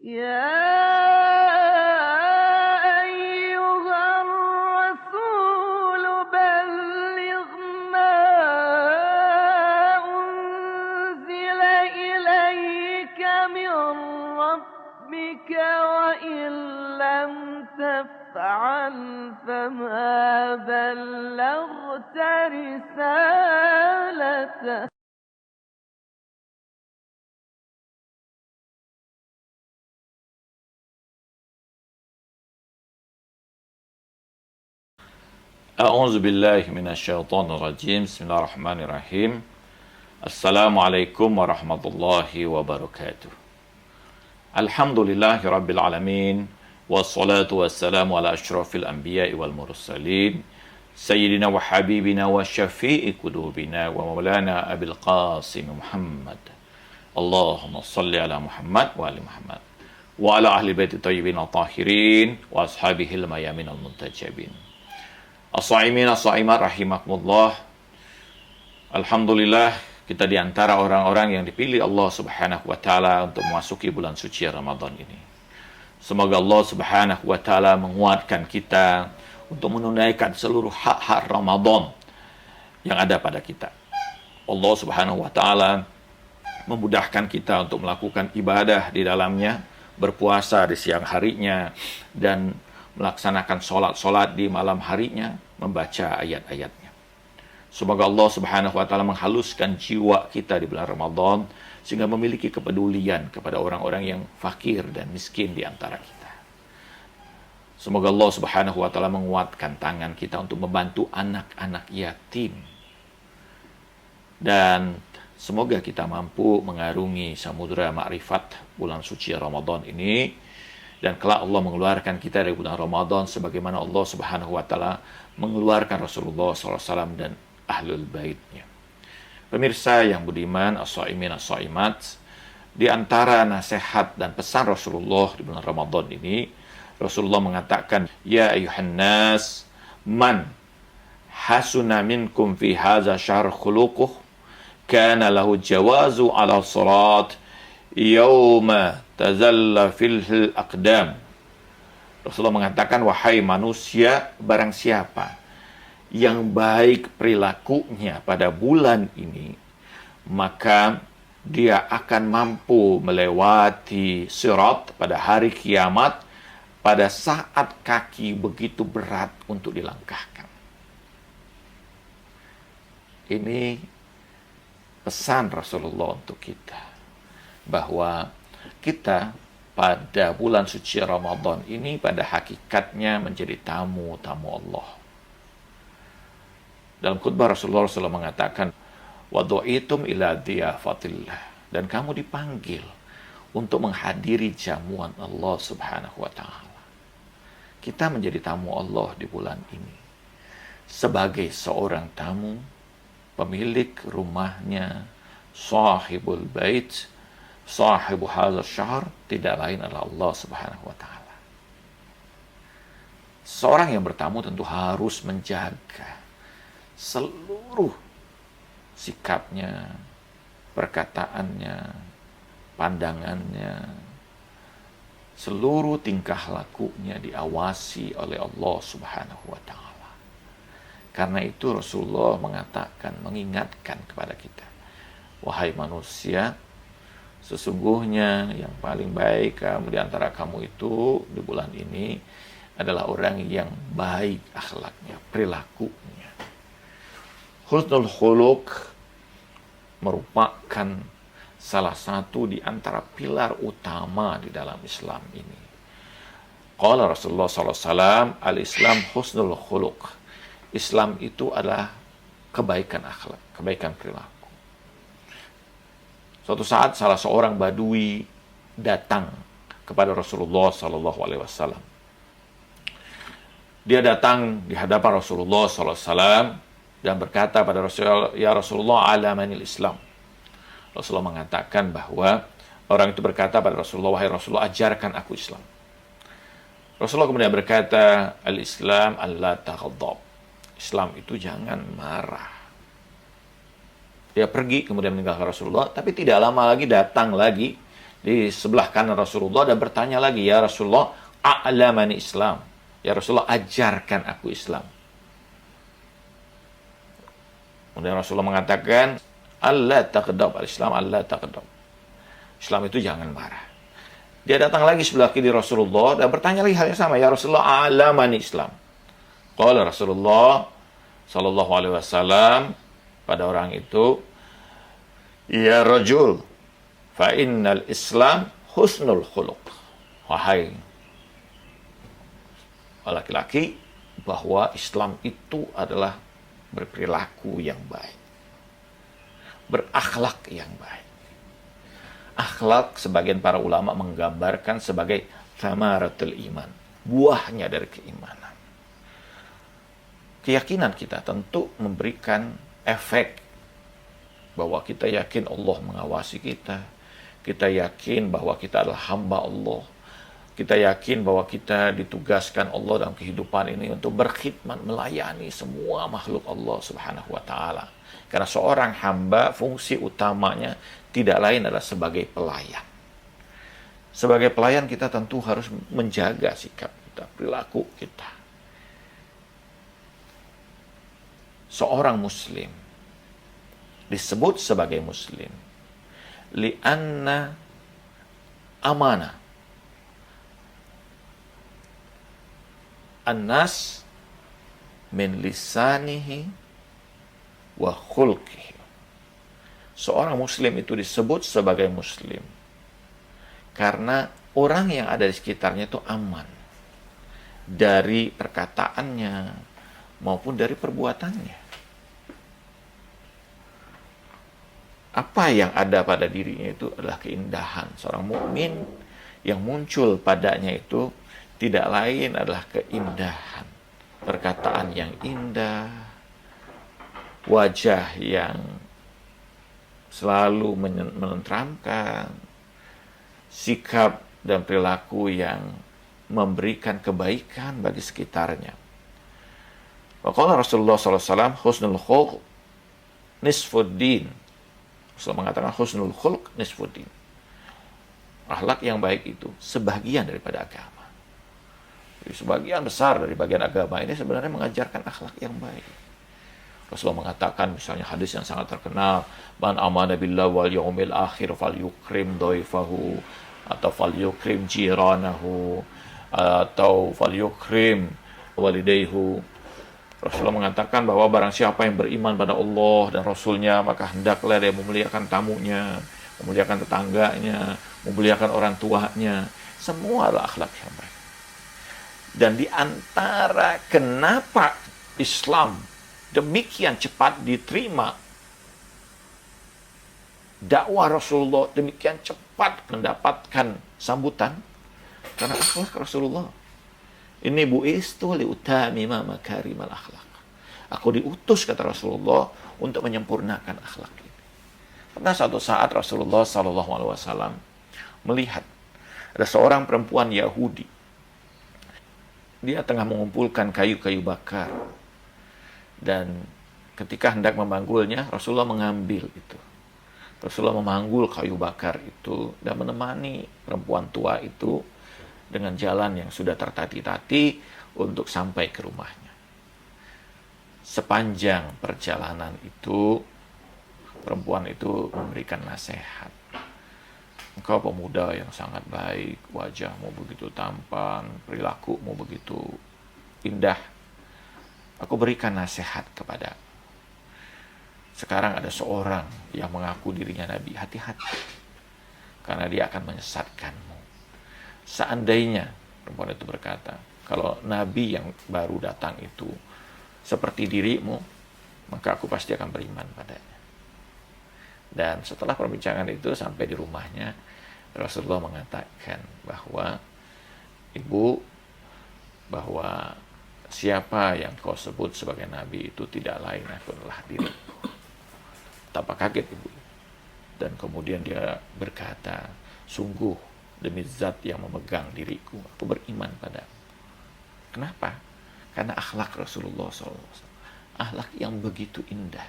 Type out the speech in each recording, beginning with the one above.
يا أيها الرسول بلغ ما أنزل إليك من ربك وإن لم تفعل فما بلغت رسالته. A'udzu billahi minasyaitonir rajim. Bismillahirrahmanirrahim. Assalamualaikum warahmatullahi wabarakatuh. Alhamdulillahi rabbil alamin. Wassalatu wassalamu ala asyrafil anbiya'i wal mursalin. Sayyidina wa habibina wa syafi'i qulubina wa maulana Abil Qasim Muhammad. Allahumma salli ala Muhammad wa ali Muhammad. Wa ala ahli baiti thayyibin tahirin wa ashabihil mayaminal muntajabin. As-sa'imin as-sa'imat rahimakumullah. Alhamdulillah, kita di antara orang-orang yang dipilih Allah Subhanahu wa taala untuk memasuki bulan suci Ramadan ini. Semoga Allah Subhanahu wa taala menguatkan kita untuk menunaikan seluruh hak-hak Ramadan yang ada pada kita. Allah Subhanahu wa taala memudahkan kita untuk melakukan ibadah di dalamnya, berpuasa di siang harinya, dan melaksanakan sholat-sholat di malam harinya, membaca ayat-ayatnya. Semoga Allah Subhanahu wa taala menghaluskan jiwa kita di bulan Ramadan sehingga memiliki kepedulian kepada orang-orang yang fakir dan miskin di antara kita. Semoga Allah Subhanahu wa taala menguatkan tangan kita untuk membantu anak-anak yatim. Dan semoga kita mampu mengarungi samudera makrifat bulan suci Ramadan ini. Dan kelak Allah mengeluarkan kita dari bulan Ramadan sebagaimana Allah Subhanahu wa taala mengeluarkan Rasulullah SAW dan ahlul baitnya. Pemirsa yang budiman, as-shaimin as-shaimat, di antara nasihat dan pesan Rasulullah di bulan Ramadan ini, Rasulullah mengatakan, "Ya ayuhan nas, man hasuna minkum fi hadza syahr khuluquh, kana lahu jawazu ala salat yauma tazalla filhil aqdam." Rasulullah mengatakan, wahai manusia, barang siapa yang baik perilakunya pada bulan ini, maka dia akan mampu melewati sirat pada hari kiamat pada saat kaki begitu berat untuk dilangkahkan. Ini pesan Rasulullah untuk kita, bahwa kita pada bulan suci Ramadan ini pada hakikatnya menjadi tamu-tamu Allah. Dalam khutbah Rasulullah SAW mengatakan, "Wadu'itum ila diyafatillah," dan kamu dipanggil untuk menghadiri jamuan Allah Subhanahu wa taala. Kita menjadi tamu Allah di bulan ini. Sebagai seorang tamu, pemilik rumahnya, sahibul bait, sahibu hadzal syahr, tidak lain adalah Allah Subhanahu wa taala. Seorang yang bertamu tentu harus menjaga seluruh sikapnya, perkataannya, pandangannya, seluruh tingkah lakunya diawasi oleh Allah Subhanahu wa taala. Karena itu Rasulullah mengatakan, mengingatkan kepada kita, wahai manusia, sesungguhnya yang paling baik di antara kamu itu di bulan ini adalah orang yang baik akhlaknya, perilakunya. Husnul khuluq merupakan salah satu di antara pilar utama di dalam Islam ini. Qala Rasulullah SAW, al-Islam husnul khuluq. Islam itu adalah kebaikan akhlak, kebaikan perilaku. Suatu saat salah seorang badui datang kepada Rasulullah SAW. Dia datang di hadapan Rasulullah SAW dan berkata pada Rasulullah, "Ya Rasulullah, alamanil Islam." Rasulullah mengatakan bahwa orang itu berkata pada Rasulullah, "Wahai Rasulullah, ajarkan aku Islam." Rasulullah kemudian berkata, "Al-Islam alla taghdab." Islam itu jangan marah. Dia pergi kemudian meninggalkan Rasulullah, tapi tidak lama lagi datang lagi di sebelah kanan Rasulullah dan bertanya lagi, ya Rasulullah, a'lamani Islam. Ya Rasulullah, ajarkan aku Islam. Kemudian Rasulullah mengatakan, Allah taqdab al-Islam, Allah taqdab. Islam itu jangan marah. Dia datang lagi sebelah kiri Rasulullah dan bertanya lagi hal yang sama, ya Rasulullah, a'lamani Islam. Qala Rasulullah sallallahu alaihi wasallam pada orang itu, ya rajul, fa innal Islam husnul khuluq. Wahai laki-laki, bahwa Islam itu adalah berperilaku yang baik, berakhlak yang baik. Akhlak sebagian para ulama menggambarkan sebagai thamaratul iman, buahnya dari keimanan. Keyakinan kita tentu memberikan efek bahwa kita yakin Allah mengawasi kita, kita yakin bahwa kita adalah hamba Allah, kita yakin bahwa kita ditugaskan Allah dalam kehidupan ini untuk berkhidmat, melayani semua makhluk Allah Subhanahu wa Ta'ala. Karena seorang hamba, fungsi utamanya tidak lain adalah sebagai pelayan. Sebagai pelayan kita tentu harus menjaga sikap kita, perilaku kita. Seorang muslim disebut sebagai muslim li'anna amanah an-nas min lisanihi wa khulqihi. Seorang muslim itu disebut sebagai muslim karena orang yang ada di sekitarnya itu aman dari perkataannya maupun dari perbuatannya. Apa yang ada pada dirinya itu adalah keindahan. Seorang mukmin yang muncul padanya itu tidak lain adalah keindahan. Perkataan yang indah, wajah yang selalu menenteramkan, sikap dan perilaku yang memberikan kebaikan bagi sekitarnya. Waqala Rasulullah SAW, husnul khulq nisfuddin. Rasulullah mengatakan husnul khulq nisfuddin. Akhlak yang baik itu sebagian daripada agama. Jadi sebagian besar dari bagian agama ini sebenarnya mengajarkan akhlak yang baik. Rasulullah mengatakan misalnya hadis yang sangat terkenal, man amana billahi wal yaumil akhir falyukrim dhaifahu, atau falyukrim jiranahu, atau falyukrim walidayhu. Rasulullah mengatakan bahwa barang siapa yang beriman pada Allah dan Rasulnya, maka hendaklah dia memuliakan tamunya, memuliakan tetangganya, memuliakan orang tuanya. Semua adalah akhlak yang baik. Dan di antara kenapa Islam demikian cepat diterima, dakwah Rasulullah demikian cepat mendapatkan sambutan, karena akhlak Rasulullah. Ini bu'istu liutamima makarimal akhlak. Aku diutus, kata Rasulullah, untuk menyempurnakan akhlak ini. Pernah suatu saat Rasulullah SAW melihat ada seorang perempuan Yahudi. Dia tengah mengumpulkan kayu-kayu bakar. Dan ketika hendak memanggulnya, Rasulullah mengambil itu. Rasulullah memanggul kayu bakar itu dan menemani perempuan tua itu dengan jalan yang sudah tertati-tati untuk sampai ke rumahnya. Sepanjang perjalanan itu, perempuan itu memberikan nasihat. Engkau pemuda yang sangat baik, wajahmu begitu tampan, perilakumu begitu indah. Aku berikan nasihat kepada. Sekarang ada seorang yang mengaku dirinya Nabi, hati-hati. Karena dia akan menyesatkanmu. Seandainya, perempuan itu berkata, kalau Nabi yang baru datang itu seperti dirimu, maka aku pasti akan beriman padanya. Dan setelah perbincangan itu sampai di rumahnya, Rasulullah mengatakan bahwa ibu, bahwa siapa yang kau sebut sebagai Nabi itu tidak lain adalah diriku. Tanpa kaget ibu. Dan kemudian dia berkata, sungguh demi zat yang memegang diriku, aku beriman padamu. Kenapa? Karena akhlak Rasulullah SAW. Akhlak yang begitu indah.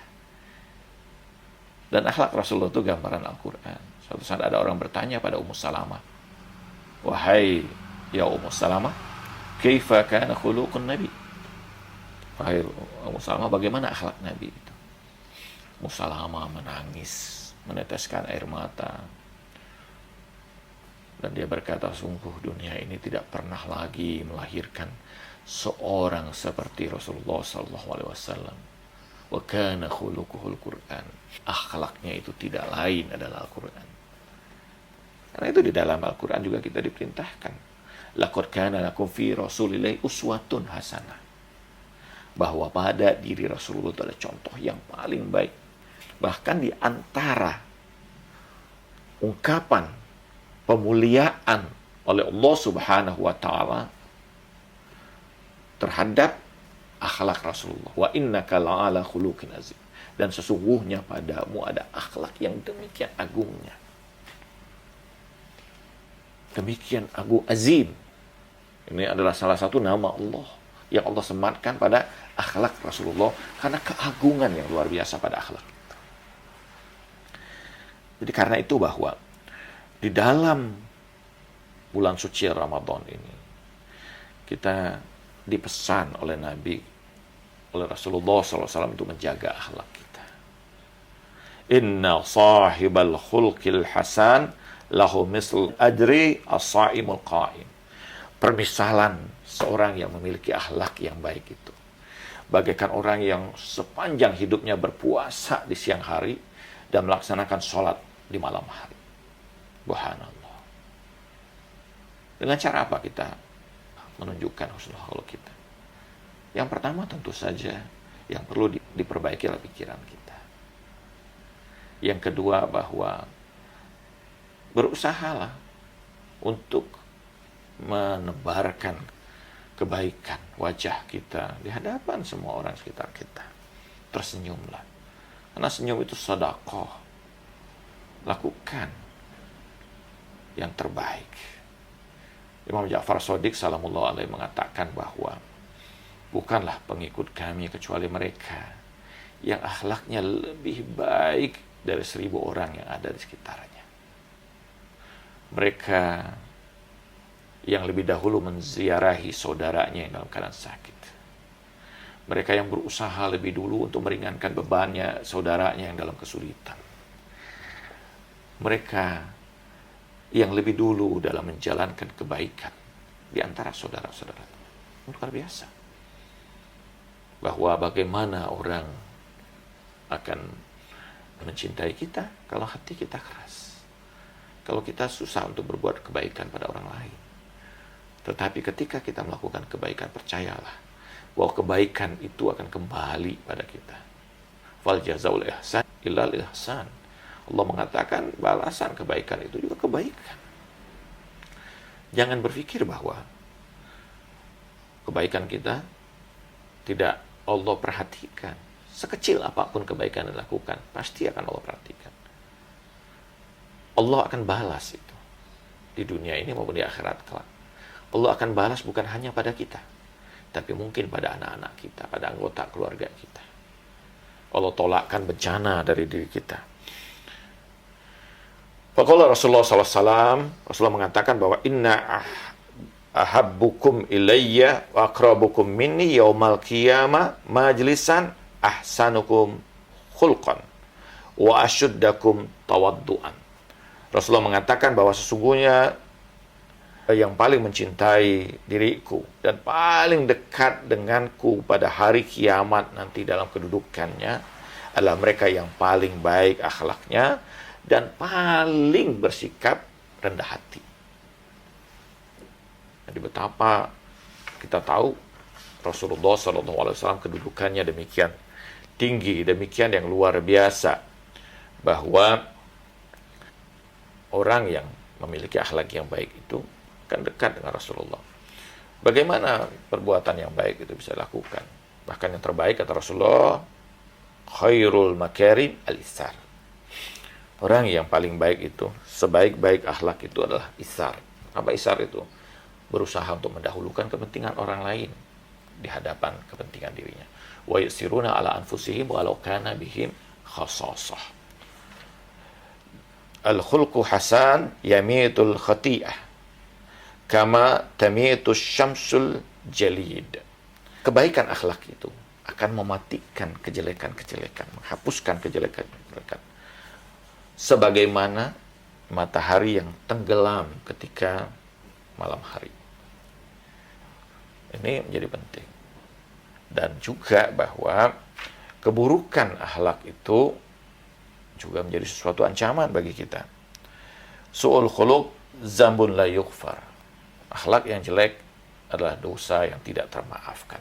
Dan akhlak Rasulullah itu gambaran Al-Quran. Suatu saat ada orang bertanya pada Ummu Salamah, wahai ya Ummu Salamah, kaifa kana khuluqun Nabi? Wahai Ummu Salamah, bagaimana akhlak Nabi itu? Ummu Salamah menangis, meneteskan air mata. Dan dia berkata, sungguh dunia ini tidak pernah lagi melahirkan seorang seperti Rasulullah SAW. Wa kana khuluquhul Quran. Akhlaknya itu tidak lain adalah Al-Quran. Karena itu di dalam Al-Quran juga kita diperintahkan, laqad kana lakum fi rasulillahi uswatun hasanah. Bahwa pada diri Rasulullah itu ada contoh yang paling baik. Bahkan di antara ungkapan pemuliaan oleh Allah Subhanahu wa taala terhadap akhlak Rasulullah, wa innaka la'ala khuluqin azim, dan sesungguhnya padamu ada akhlak yang demikian agungnya, demikian agung, azim. Ini adalah salah satu nama Allah yang Allah sematkan pada akhlak Rasulullah karena keagungan yang luar biasa pada akhlak itu. Jadi karena itu bahwa di dalam bulan suci Ramadan ini kita dipesan oleh Nabi, oleh Rasulullah SAW untuk menjaga akhlak kita. Inna sahibal khulqil hasan lahu misl ajri as-saimul qa'im. Permisalan seorang yang memiliki akhlak yang baik itu bagaikan orang yang sepanjang hidupnya berpuasa di siang hari dan melaksanakan sholat di malam hari. Subhanallah. Dengan cara apa kita menunjukkan husnul khuluq kita? Yang pertama tentu saja yang perlu diperbaiki adalah pikiran kita. Yang kedua bahwa berusahalah untuk menebarkan kebaikan wajah kita di hadapan semua orang sekitar kita. Tersenyumlah. Karena senyum itu sedekah. Lakukan yang terbaik. Imam Ja'far Shadiq salamullah alaihi mengatakan bahwa bukanlah pengikut kami kecuali mereka yang akhlaknya lebih baik dari 1000 orang yang ada di sekitarnya. Mereka yang lebih dahulu menziarahi saudaranya yang dalam keadaan sakit. Mereka yang berusaha lebih dulu untuk meringankan bebannya saudaranya yang dalam kesulitan. Mereka yang lebih dulu dalam menjalankan kebaikan di antara saudara-saudara. Luar biasa. Bahwa bagaimana orang akan mencintai kita kalau hati kita keras. Kalau kita susah untuk berbuat kebaikan pada orang lain. Tetapi ketika kita melakukan kebaikan, percayalah bahwa kebaikan itu akan kembali pada kita. Fal jazaul ihsan illal ihsan. Allah mengatakan balasan kebaikan itu juga kebaikan. Jangan berpikir bahwa kebaikan kita tidak Allah perhatikan. Sekecil apapun kebaikan yang dilakukan, pasti akan Allah perhatikan. Allah akan balas itu di dunia ini maupun di akhirat kelak. Allah akan balas bukan hanya pada kita, tapi mungkin pada anak-anak kita, pada anggota keluarga kita. Allah tolakkan bencana dari diri kita. Faqala Rasulullah SAW, Rasulullah mengatakan bahwa inna ahabbukum ilayya wa akrabukum minni yaumal qiyamah majlisan ahsanukum khulqan wa ashuddakum tawadduan. Rasulullah mengatakan bahwa sesungguhnya yang paling mencintai diriku dan paling dekat denganku pada hari kiamat nanti dalam kedudukannya adalah mereka yang paling baik akhlaknya dan paling bersikap rendah hati. Jadi betapa kita tahu Rasulullah SAW kedudukannya demikian tinggi, demikian yang luar biasa, bahwa orang yang memiliki akhlak yang baik itu akan dekat dengan Rasulullah. Bagaimana perbuatan yang baik itu bisa dilakukan? Bahkan yang terbaik kata Rasulullah, khairul makarim al-isar. Orang yang paling baik itu, sebaik-baik akhlak itu adalah isar. Apa isar itu? Berusaha untuk mendahulukan kepentingan orang lain di hadapan kepentingan dirinya. Wa yusiruna ala anfusihim walau kana bihim khasasah. Al-khulqu hasan yamitul khati'ah kama tamitus syamsul jalid. Kebaikan akhlak itu akan mematikan kejelekan-kejelekan, menghapuskan kejelekan-kejelekan. Sebagaimana matahari yang tenggelam ketika malam hari. Ini menjadi penting. Dan juga bahwa keburukan akhlak itu juga menjadi sesuatu ancaman bagi kita. Su'ul khuluq zambun la yughfar. Akhlak yang jelek adalah dosa yang tidak termaafkan.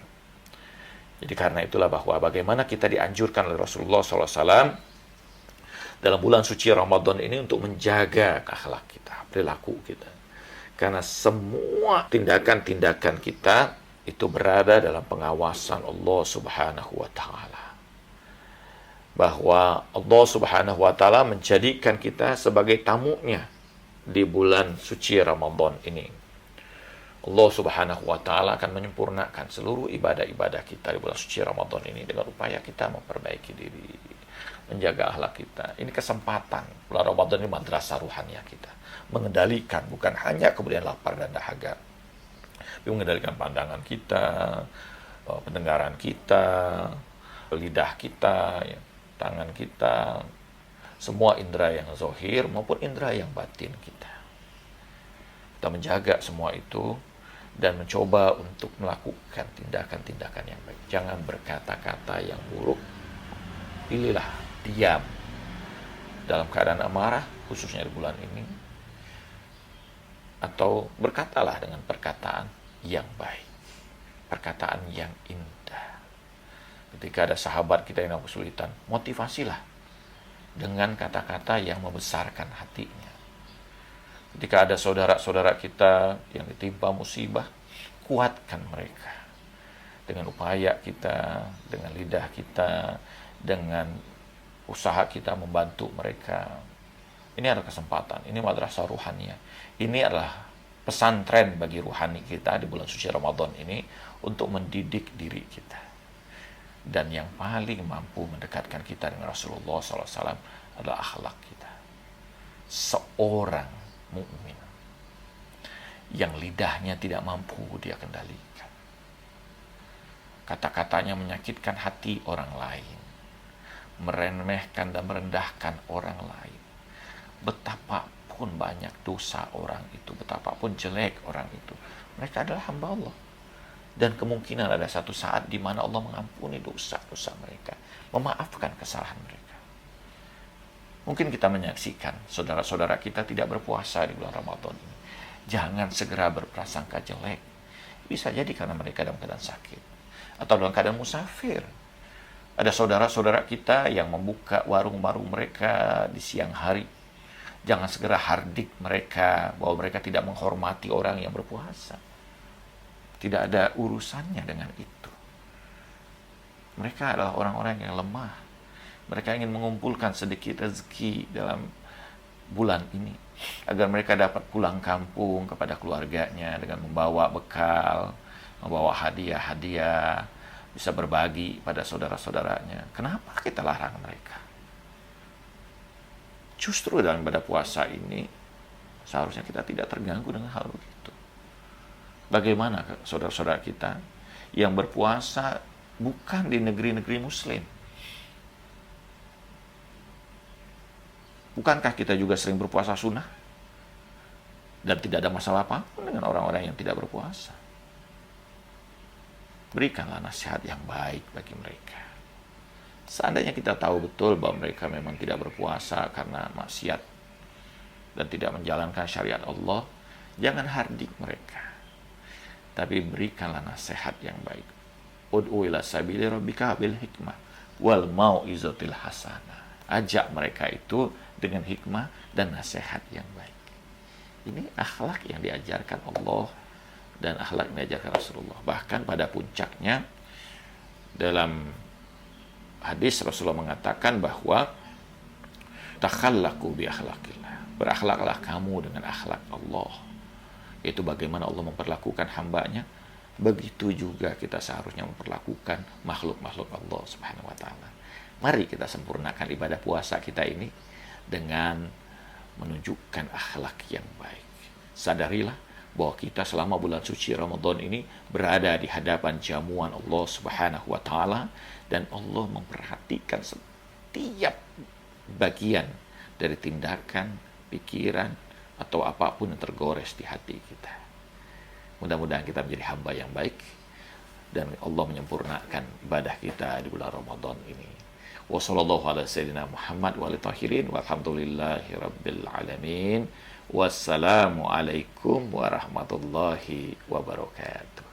Jadi karena itulah bahwa bagaimana kita dianjurkan oleh Rasulullah SAW dalam bulan suci Ramadan ini untuk menjaga akhlak kita, perilaku kita. Karena semua tindakan-tindakan kita itu berada dalam pengawasan Allah Subhanahu wa Ta'ala. Bahwa Allah Subhanahu wa Ta'ala menjadikan kita sebagai tamunya di bulan suci Ramadan ini. Allah Subhanahu wa Ta'ala akan menyempurnakan seluruh ibadah-ibadah kita di bulan suci Ramadan ini dengan upaya kita memperbaiki diri, menjaga akhlak kita. Ini kesempatan. Bulan Ramadan ini madrasah ruhaniyah kita. Mengendalikan, bukan hanya kemudian lapar dan dahaga, tapi mengendalikan pandangan kita, pendengaran kita, lidah kita, ya, tangan kita, semua indera yang zahir maupun indera yang batin kita. Kita menjaga semua itu dan mencoba untuk melakukan tindakan-tindakan yang baik. Jangan berkata-kata yang buruk. Pilihlah diam dalam keadaan amarah, khususnya di bulan ini. Atau berkatalah dengan perkataan yang baik. Perkataan yang indah. Ketika ada sahabat kita yang kesulitan, motivasilah dengan kata-kata yang membesarkan hatinya. Ketika ada saudara-saudara kita yang ditimpa musibah, kuatkan mereka. Dengan upaya kita, dengan lidah kita, dengan usaha kita membantu mereka. Ini adalah kesempatan, ini madrasah ruhaniyah. Ini adalah pesantren bagi ruhani kita di bulan suci Ramadan ini untuk mendidik diri kita. Dan yang paling mampu mendekatkan kita dengan Rasulullah SAW adalah akhlak kita. Seorang mukmin yang lidahnya tidak mampu dia kendalikan, kata-katanya menyakitkan hati orang lain, meremehkan dan merendahkan orang lain, betapapun banyak dosa orang itu, betapapun jelek orang itu, mereka adalah hamba Allah. Dan kemungkinan ada satu saat di mana Allah mengampuni dosa-dosa mereka, memaafkan kesalahan mereka. Mungkin kita menyaksikan saudara-saudara kita tidak berpuasa di bulan Ramadan ini. Jangan segera berprasangka jelek. Bisa jadi karena mereka dalam keadaan sakit atau dalam keadaan musafir. Ada saudara-saudara kita yang membuka warung-warung mereka di siang hari. Jangan segera hardik mereka bahwa mereka tidak menghormati orang yang berpuasa. Tidak ada urusannya dengan itu. Mereka adalah orang-orang yang lemah. Mereka ingin mengumpulkan sedikit rezeki dalam bulan ini agar mereka dapat pulang kampung kepada keluarganya dengan membawa bekal, membawa hadiah-hadiah, bisa berbagi pada saudara-saudaranya. Kenapa kita larang mereka? Justru dalam ibadah puasa ini seharusnya kita tidak terganggu dengan hal begitu. Bagaimana saudara-saudara kita yang berpuasa bukan di negeri-negeri muslim? Bukankah kita juga sering berpuasa sunnah? Dan tidak ada masalah apapun dengan orang-orang yang tidak berpuasa. Berikanlah nasihat yang baik bagi mereka. Seandainya kita tahu betul bahwa mereka memang tidak berpuasa karena maksiat dan tidak menjalankan syariat Allah, jangan hardik mereka. Tapi berikanlah nasihat yang baik. Ud'u ila sabili rabbika bil hikmah wal mau'izatil hasanah. Ajak mereka itu dengan hikmah dan nasihat yang baik. Ini akhlak yang diajarkan Allah dan akhlak yang diajarkan Rasulullah. Bahkan pada puncaknya dalam hadis Rasulullah mengatakan bahwa takhallaqu bi akhlaqillah. Berakhlaklah kamu dengan akhlak Allah. Itu bagaimana Allah memperlakukan hambanya, begitu juga kita seharusnya memperlakukan makhluk-makhluk Allah Subhanahu wa taala. Mari kita sempurnakan ibadah puasa kita ini dengan menunjukkan akhlak yang baik. Sadarilah bahwa kita selama bulan suci Ramadan ini berada di hadapan jamuan Allah Subhanahu wa taala, dan Allah memperhatikan setiap bagian dari tindakan, pikiran, atau apapun yang tergores di hati kita. Mudah-mudahan kita menjadi hamba yang baik dan Allah menyempurnakan ibadah kita di bulan Ramadan ini. Wassallallahu ala sayyidina Muhammad wa alihi tahirin walhamdulillahi rabbil alamin. Wassalamualaikum warahmatullahi wabarakatuh.